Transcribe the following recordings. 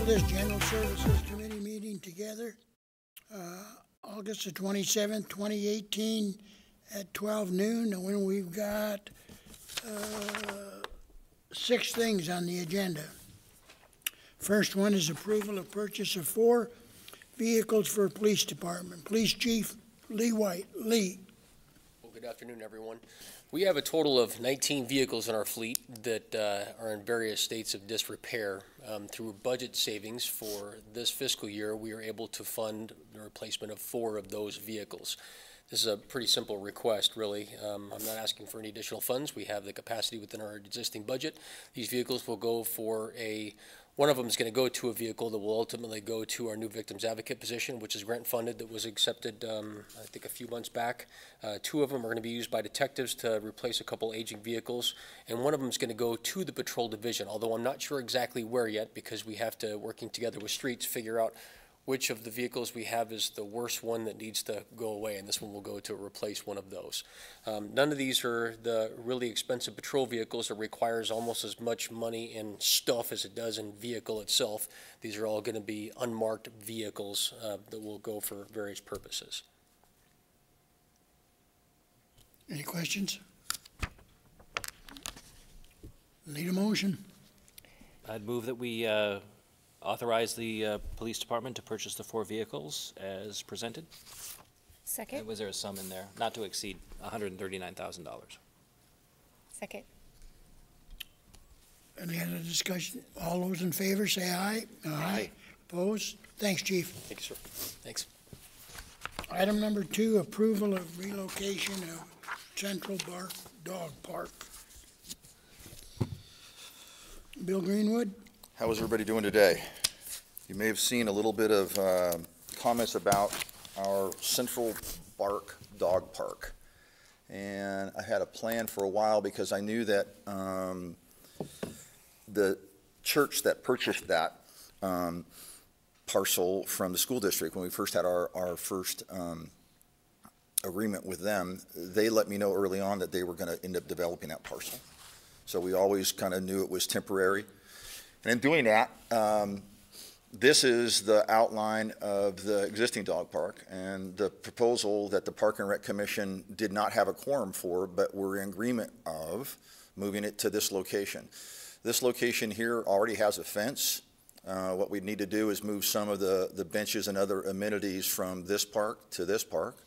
this General Services Committee meeting together, August the 27th, 2018 at 12 noon. And when we've got 6 things on the agenda. First one is approval of purchase of 4 vehicles for police department. Police Chief Lee White. Lee. Well, good afternoon, everyone. We have a total of 19 vehicles in our fleet that are in various states of disrepair. Through budget savings for this fiscal year, we are able to fund the replacement of 4 of those vehicles. This is a pretty simple request, really. I'm not asking for any additional funds. We have the capacity within our existing budget. These vehicles will go for one of them is going to go to a vehicle that will ultimately go to our new victims advocate position, which is grant funded, that was accepted, I think, a few months back. 2 of them are going to be used by detectives to replace a couple aging vehicles, and 1 of them is going to go to the patrol division, although I'm not sure exactly where yet, because we have to, working together with streets, figure out which of the vehicles we have is the worst one that needs to go away, and this one will go to replace one of those. None of these are the really expensive patrol vehicles that requires almost as much money in stuff as it does in vehicle itself. These are all going to be unmarked vehicles that will go for various purposes. Any questions? Need a motion? I'd move that we authorize the police department to purchase the 4 vehicles as presented. Second. Was there a sum in there? Not to exceed $139,000. Second. Any other discussion? All those in favor say aye. Aye. Opposed? Thanks, Chief. Thank you, sir. Thanks. Item number 2, approval of relocation of Central Dog Park. Bill Greenwood. How is everybody doing today? You may have seen a little bit of comments about our Central Dog Park. And I had a plan for a while because I knew that the church that purchased that parcel from the school district, when we first had our first agreement with them, they let me know early on that they were going to end up developing that parcel. So we always kind of knew it was temporary. And in doing that, this is the outline of the existing dog park and the proposal that the Park and Rec Commission did not have a quorum for, but were in agreement of moving it to this location. This location here already has a fence. What we need to do is move some of the benches and other amenities from this park to this park.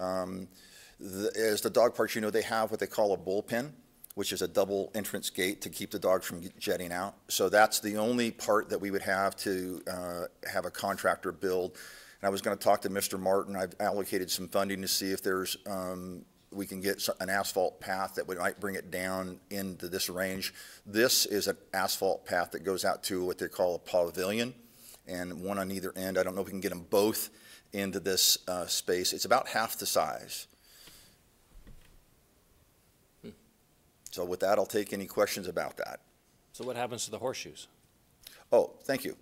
As the dog parks, you know, they have what they call a bullpen, which is a double entrance gate to keep the dogs from jetting out. So that's the only part that we would have to have a contractor build. And I was going to talk to Mr. Martin. I've allocated some funding to see if there's we can get an asphalt path that might bring it down into this range. This is an asphalt path that goes out to what they call a pavilion, and one on either end. I don't know if we can get them both into this space. It's about half the size. So with that, I'll take any questions about that. So what happens to the horseshoes? Oh, thank you.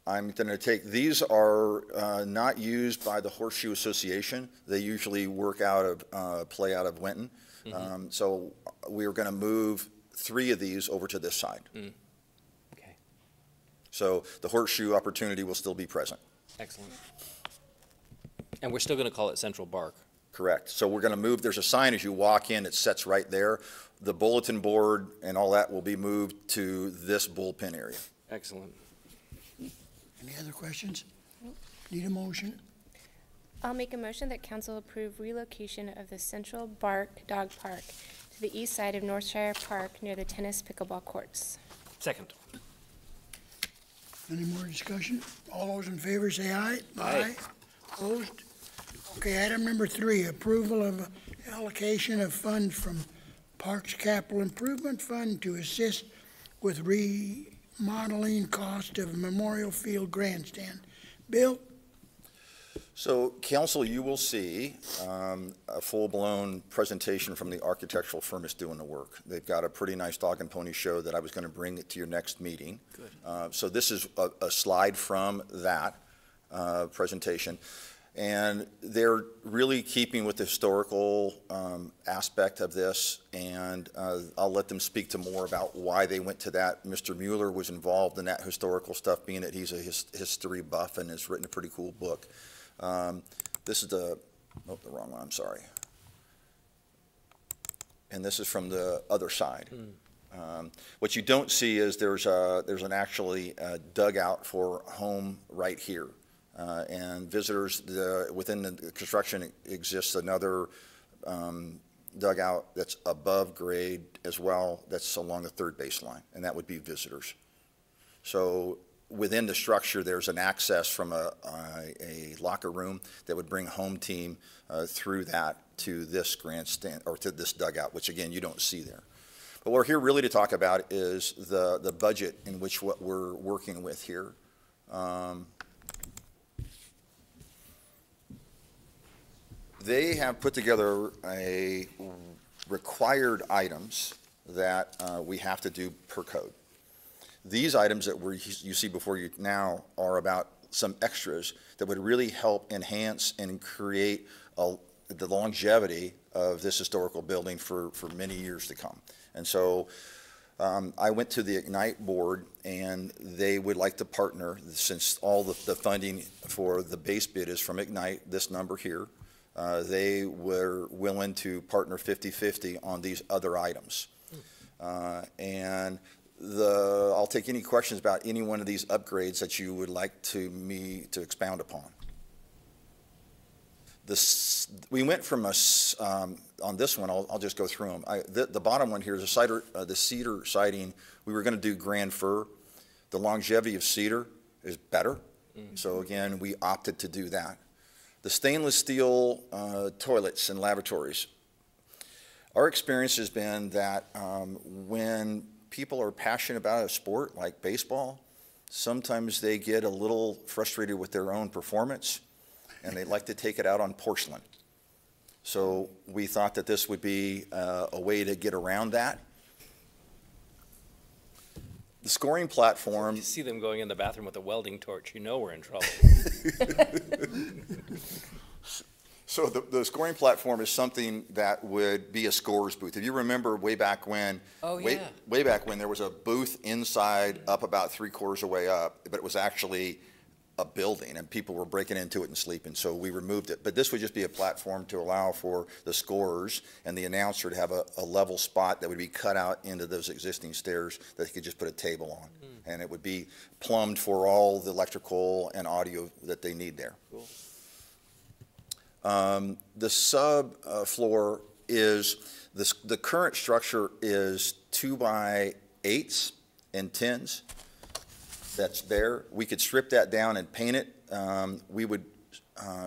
I'm going to take, these are not used by the Horseshoe Association. They usually work out of, play out of Winton. Mm-hmm. So we're going to move 3 of these over to this side. Mm. Okay. So the horseshoe opportunity will still be present. Excellent. And we're still going to call it Central Bark. Correct. So we're going to move, there's a sign as you walk in, it sets right there. The bulletin board and all that will be moved to this bullpen area. Excellent. Any other questions? Need a motion? I'll make a motion that council approve relocation of the Central Bark Dog Park to the east side of Northshire Park near the tennis pickleball courts. Second. Any more discussion? All those in favor say aye. Aye. Opposed? Okay, item number 3, approval of allocation of funds from Parks Capital Improvement Fund to assist with remodeling cost of Memorial Field grandstand. Bill? So, council, you will see a full-blown presentation from the architectural firm that's doing the work. They've got a pretty nice dog and pony show that I was going to bring it to your next meeting. Good. So this is a slide from that presentation. And they're really keeping with the historical aspect of this, and I'll let them speak to more about why they went to that. Mr. Mueller was involved in that historical stuff, being that he's a history buff and has written a pretty cool book. This is the wrong one, I'm sorry. And this is from the other side. What you don't see is there's an actually dugout for home right here. And visitors, within the construction exists another dugout that's above grade as well, that's along the third baseline, and that would be visitors. So within the structure, there's an access from a locker room that would bring home team through that to this grandstand, or to this dugout, which again, you don't see there. But what we're here really to talk about is the budget in which what we're working with here. They have put together a required items that we have to do per code. These items that you see before you now are about some extras that would really help enhance and create the longevity of this historical building for many years to come. And so I went to the Ignite board, and they would like to partner, since all the funding for the base bid is from Ignite, this number here. They were willing to partner 50-50 on these other items. And I'll take any questions about any one of these upgrades that you would like me to expound upon. We went from on this one, I'll just go through them. The bottom one here is the cedar siding. We were going to do grand fir. The longevity of cedar is better. So again, we opted to do that. The stainless steel toilets and lavatories. Our experience has been that when people are passionate about a sport like baseball, sometimes they get a little frustrated with their own performance, and they like to take it out on porcelain. So we thought that this would be a way to get around that. The scoring platform. You see them going in the bathroom with a welding torch, you know we're in trouble. So the scoring platform is something that would be a scorer's booth. If you remember way back when, way back when there was a booth inside up about 3/4 away up, but it was actually a building and people were breaking into it and sleeping, so we removed it. But this would just be a platform to allow for the scorers and the announcer to have a level spot that would be cut out into those existing stairs that he could just put a table on. And it would be plumbed for all the electrical and audio that they need there. Cool. The sub floor is, the current structure is 2x8s and 10s. That's there. We could strip that down and paint it. We would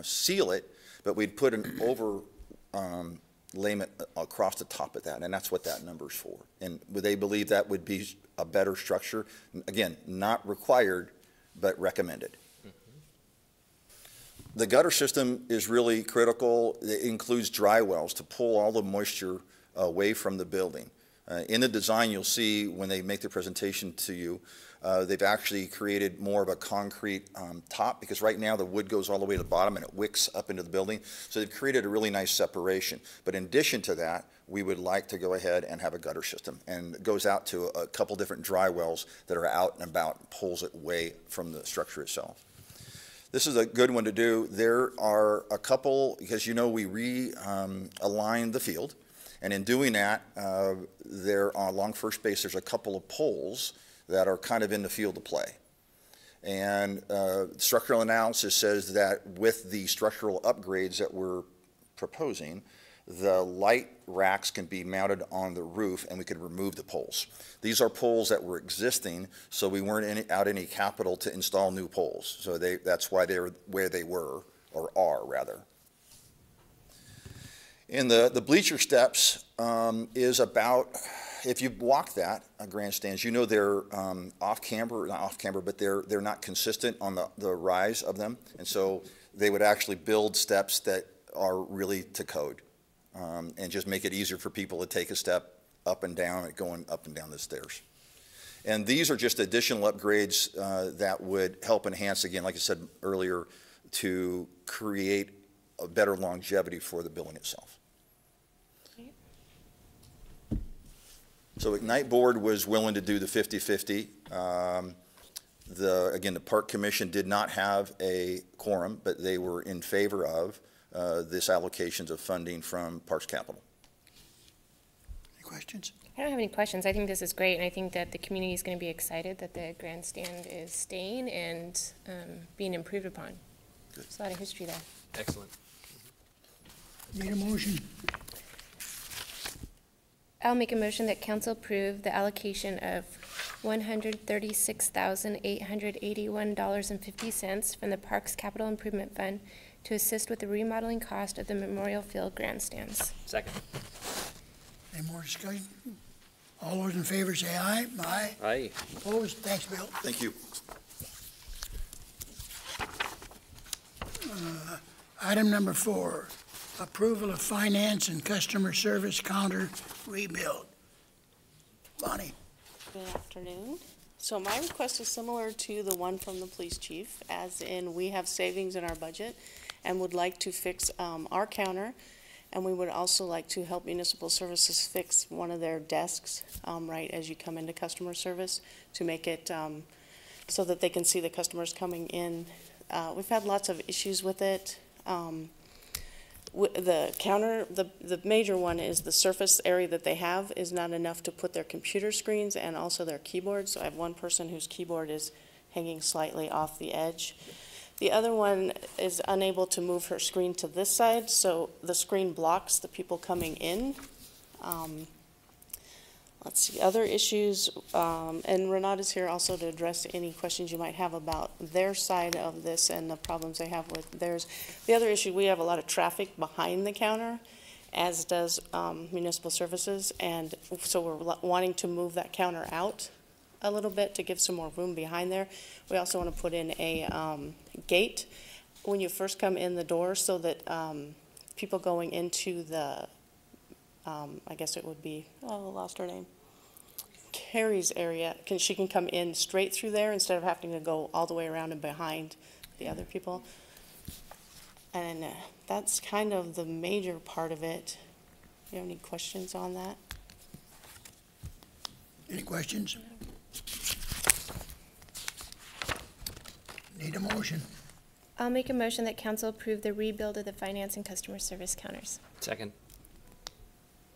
seal it, but we'd put an overlayment across the top of that, and that's what that number's for. And they believe that would be a better structure. Again, not required, but recommended. The gutter system is really critical. It includes dry wells to pull all the moisture away from the building. In the design, you'll see when they make the presentation to you, they've actually created more of a concrete top, because right now the wood goes all the way to the bottom and it wicks up into the building. So they've created a really nice separation. But in addition to that, we would like to go ahead and have a gutter system. And it goes out to a couple different dry wells that are out and about and pulls it away from the structure itself. This is a good one to do. There are a couple, because you know we realigned the field. And in doing that, there along first base, there's a couple of poles that are kind of in the field of play. And structural analysis says that with the structural upgrades that we're proposing, the light racks can be mounted on the roof and we could remove the poles. These are poles that were existing, so we weren't out any capital to install new poles. So that's why they're where they were, or are rather. And the bleacher steps is about, if you walk that, grandstands, you know they're off-camber, not off-camber, but they're not consistent on the rise of them. And so they would actually build steps that are really to code and just make it easier for people to take a step up and down, going up and down the stairs. And these are just additional upgrades that would help enhance, again, like I said earlier, to create a better longevity for the building itself. So Ignite Board was willing to do the 50-50. Again, the Park Commission did not have a quorum, but they were in favor of this allocations of funding from Parks Capital. Any questions? I don't have any questions. I think this is great, and I think that the community is going to be excited that the grandstand is staying and being improved upon. Good. There's a lot of history there. Excellent. Need a motion? I'll make a motion that council approve the allocation of $136,881.50 from the Parks Capital Improvement Fund to assist with the remodeling cost of the Memorial Field grandstands. Second. Any more discussion? All those in favor say aye. Aye. Aye. Opposed? Thanks, Bill. Thank you. Item number 4, approval of finance and customer service counter rebuild. Bonnie? Good afternoon. So my request is similar to the one from the police chief, as in we have savings in our budget and would like to fix our counter, and we would also like to help municipal services fix one of their desks right as you come into customer service to make it so that they can see the customers coming in. We've had lots of issues with it. The counter, the major one is the surface area that they have is not enough to put their computer screens and also their keyboards. So I have one person whose keyboard is hanging slightly off the edge. The other one is unable to move her screen to this side, so the screen blocks the people coming in. Let's see, other issues, and Renata's here also to address any questions you might have about their side of this and the problems they have with theirs. The other issue, we have a lot of traffic behind the counter, as does municipal services, and so we're wanting to move that counter out a little bit to give some more room behind there. We also want to put in a gate when you first come in the door so that people going into the I guess it would be, I lost her name, Carrie's area, she can come in straight through there instead of having to go all the way around and behind the other people. And that's kind of the major part of it. You have any questions on that? Any questions? Need a motion? I'll make a motion that council approve the rebuild of the finance and customer service counters. Second.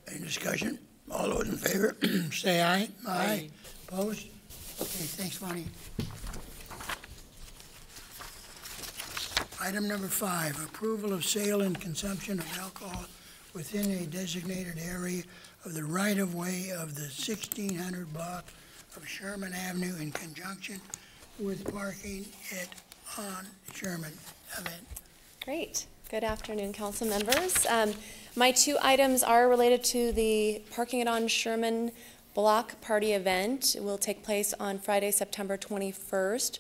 Any discussion? All those in favor, say aye. Aye. Opposed? Okay, thanks, Bonnie. Item number 5, approval of sale and consumption of alcohol within a designated area of the right-of-way of the 1600 block of Sherman Avenue in conjunction with parking on Sherman event. Great. Good afternoon, council members. My 2 items are related to the Parking It on Sherman block party event. It will take place on Friday, September 21st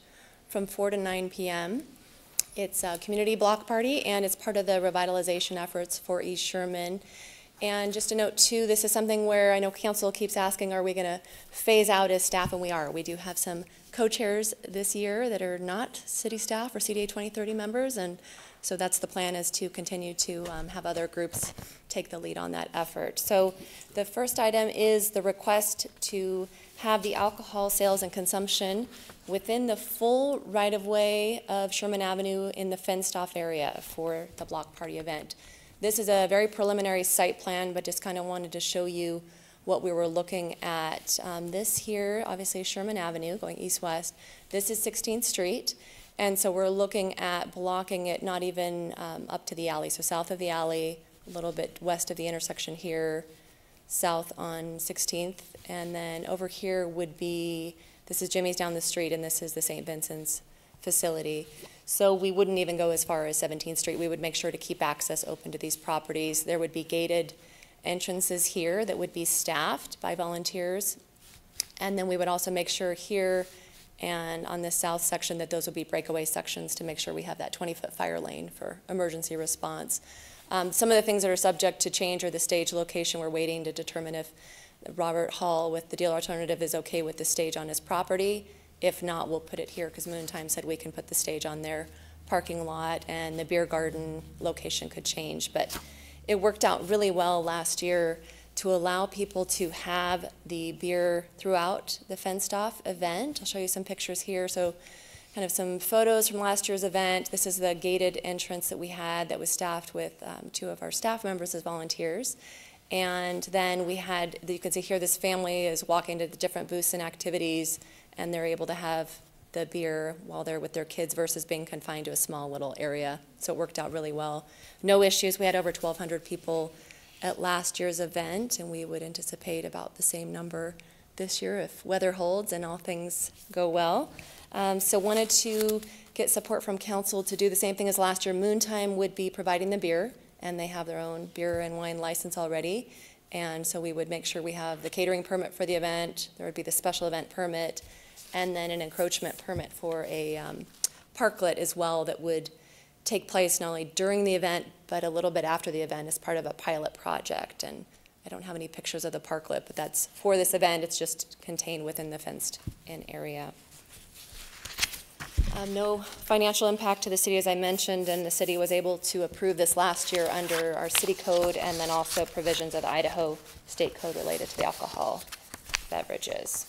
from 4 to 9 p.m. It's a community block party, and it's part of the revitalization efforts for East Sherman. And just a note, too, this is something where I know council keeps asking, are we going to phase out as staff? And we are. We do have some co-chairs this year that are not city staff or CDA 2030 members, and so that's the plan, is to continue to have other groups take the lead on that effort. So the first item is the request to have the alcohol sales and consumption within the full right-of-way of Sherman Avenue in the fenced-off area for the block party event. This is a very preliminary site plan, but just kind of wanted to show you what we were looking at. This here, obviously Sherman Avenue, going east-west. This is 16th Street. And so we're looking at blocking it not even up to the alley. So south of the alley, a little bit west of the intersection here, south on 16th. And then over here would be, this is Jimmy's down the street, and this is the St. Vincent's facility. So we wouldn't even go as far as 17th Street. We would make sure to keep access open to these properties. There would be gated entrances here that would be staffed by volunteers. And then we would also make sure here and on this south section that those would be breakaway sections to make sure we have that 20-foot fire lane for emergency response. Some of the things that are subject to change are the stage location. We're waiting to determine if Robert Hall with the deal alternative is okay with the stage on his property. If not, we'll put it here because Moontime said we can put the stage on their parking lot, and the beer garden location could change. But it worked out really well last year to allow people to have the beer throughout the fenced-off event. I'll show you some pictures here. So kind of some photos from last year's event. This is the gated entrance that we had that was staffed with 2 of our staff members as volunteers. And then we had, you can see here, this family is walking to the different booths and activities, and they're able to have the beer while they're with their kids versus being confined to a small little area. So it worked out really well. No issues. We had over 1,200 people at last year's event, and we would anticipate about the same number this year if weather holds and all things go well. So wanted to get support from council to do the same thing as last year. Moontime would be providing the beer, and they have their own beer and wine license already. And so we would make sure we have the catering permit for the event. There would be the special event permit, and then an encroachment permit for a parklet as well that would take place not only during the event, but a little bit after the event as part of a pilot project. And I don't have any pictures of the parklet, but that's for this event. It's just contained within the fenced-in area. No financial impact to the city, as I mentioned, and the city was able to approve this last year under our city code and then also provisions of the Idaho state code related to the alcohol beverages.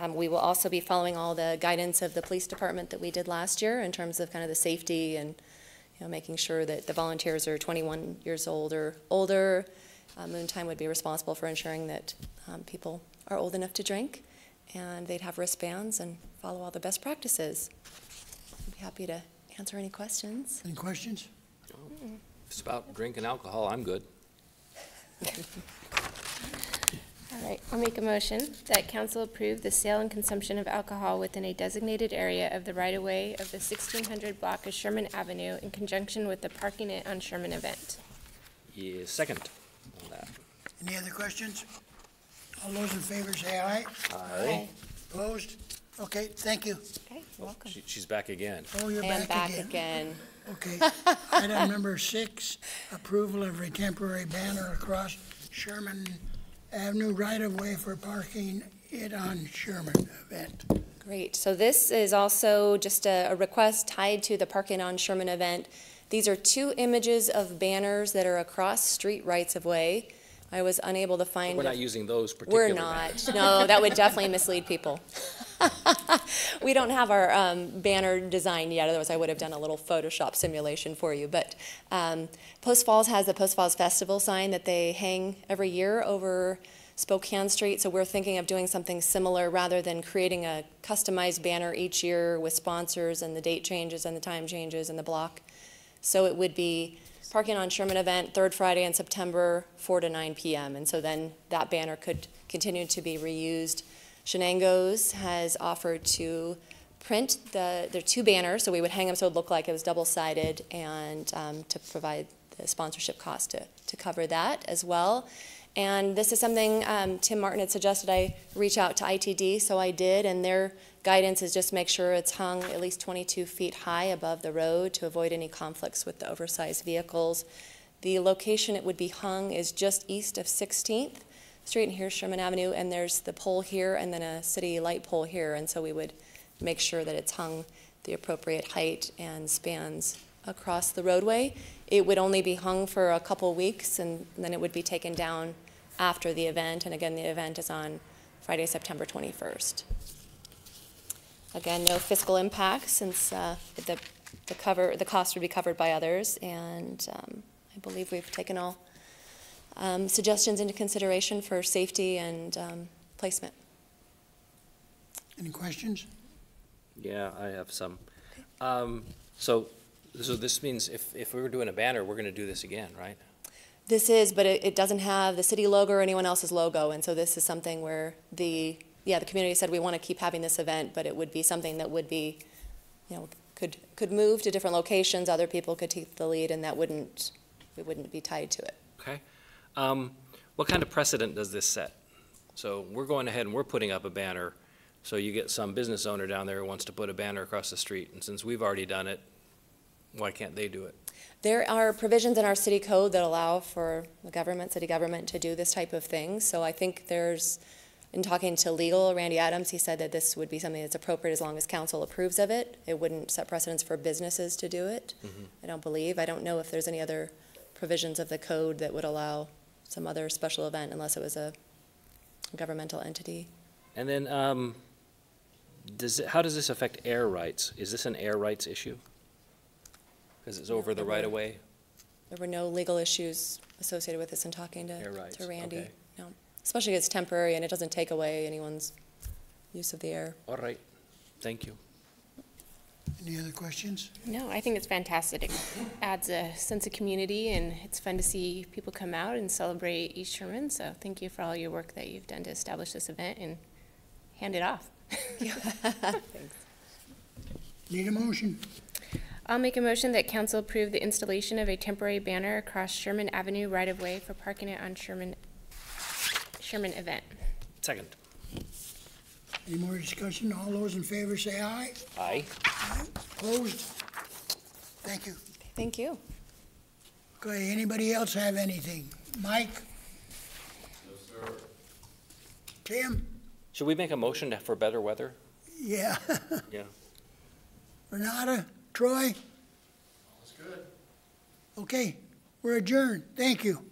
We will also be following all the guidance of the police department that we did last year in terms of kind of the safety and making sure that the volunteers are 21 years old or older. Moontime would be responsible for ensuring that people are old enough to drink, and they'd have wristbands and follow all the best practices. I'd be happy to answer any questions. Any questions? If it's about drinking alcohol, I'm good. All right, I'll make a motion that council approve the sale and consumption of alcohol within a designated area of the right-of-way of the 1600 block of Sherman Avenue in conjunction with the Parking It on Sherman event. Yeah, second on that. Any other questions? All those in favor say aye. Aye. Opposed? Okay, thank you. Okay, you're welcome. She's back again. Oh, you're And back back again. Okay. Item number 6, approval of a temporary banner across Sherman Avenue right-of-way for Parking It on Sherman event. Great. So this is also just a request tied to the Parking on Sherman event. These are 2 images of banners that are across street rights-of-way. I was unable to find. We're not using those particular We're banners. not. No, that would definitely mislead people. We don't have our banner design yet, otherwise I would have done a little Photoshop simulation for you. But Post Falls has the Post Falls Festival sign that they hang every year over Spokane Street, so we're thinking of doing something similar rather than creating a customized banner each year with sponsors and the date changes and the time changes and the block. So it would be Parking on Sherman event, 3rd Friday in September, 4 to 9 p.m. And so then that banner could continue to be reused. Shenango's has offered to print there are 2 banners, so we would hang them so it would look like it was double-sided, and to provide the sponsorship cost to cover that as well. And this is something Tim Martin had suggested I reach out to ITD, so I did, and their guidance is just make sure it's hung at least 22 feet high above the road to avoid any conflicts with the oversized vehicles. The location it would be hung is just east of 16th Street, and here's Sherman Avenue, and there's the pole here and then a city light pole here, and so we would make sure that it's hung the appropriate height and spans across the roadway. It would only be hung for a couple weeks, and then it would be taken down after the event, and again, the event is on Friday, September 21st. Again, no fiscal impact since the cost would be covered by others, and I believe we've taken all suggestions into consideration for safety and placement. Any questions? Yeah, I have some. So this means if we were doing a banner, we're going to do this again, right? This is, but it doesn't have the city logo or anyone else's logo, and so this is something where the community said we want to keep having this event, but it would be something that would be, could move to different locations. Other people could take the lead, and we wouldn't be tied to it. Okay. What kind of precedent does this set? So we're going ahead and we're putting up a banner, so you get some business owner down there who wants to put a banner across the street, and since we've already done it, why can't they do it? There are provisions in our city code that allow for the city government to do this type of thing, so I think In talking to legal, Randy Adams, he said that this would be something that's appropriate as long as council approves of it. It wouldn't set precedence for businesses to do it, I don't believe. I don't know if there's any other provisions of the code that would allow some other special event unless it was a governmental entity. And then, how does this affect air rights? Is this an air rights issue? Because it's over the right-of-way? There were no legal issues associated with this in talking Air rights, to Randy. okay. No, especially if it's temporary and it doesn't take away anyone's use of the air. All right, thank you. Any other questions? No, I think it's fantastic. It adds a sense of community, and it's fun to see people come out and celebrate East Sherman. So thank you for all your work that you've done to establish this event and hand it off. Thanks. Need a motion? I'll make a motion that council approve the installation of a temporary banner across Sherman Avenue right-of-way for parking it on Sherman event. Second. Any more discussion? All those in favor say aye. Aye. Aye. Opposed? Thank you. Thank you. Okay, anybody else have anything? Mike? No, sir. Tim? Should we make a motion for better weather? Yeah. Yeah. Renata? Troy? That's good. Okay, we're adjourned. Thank you.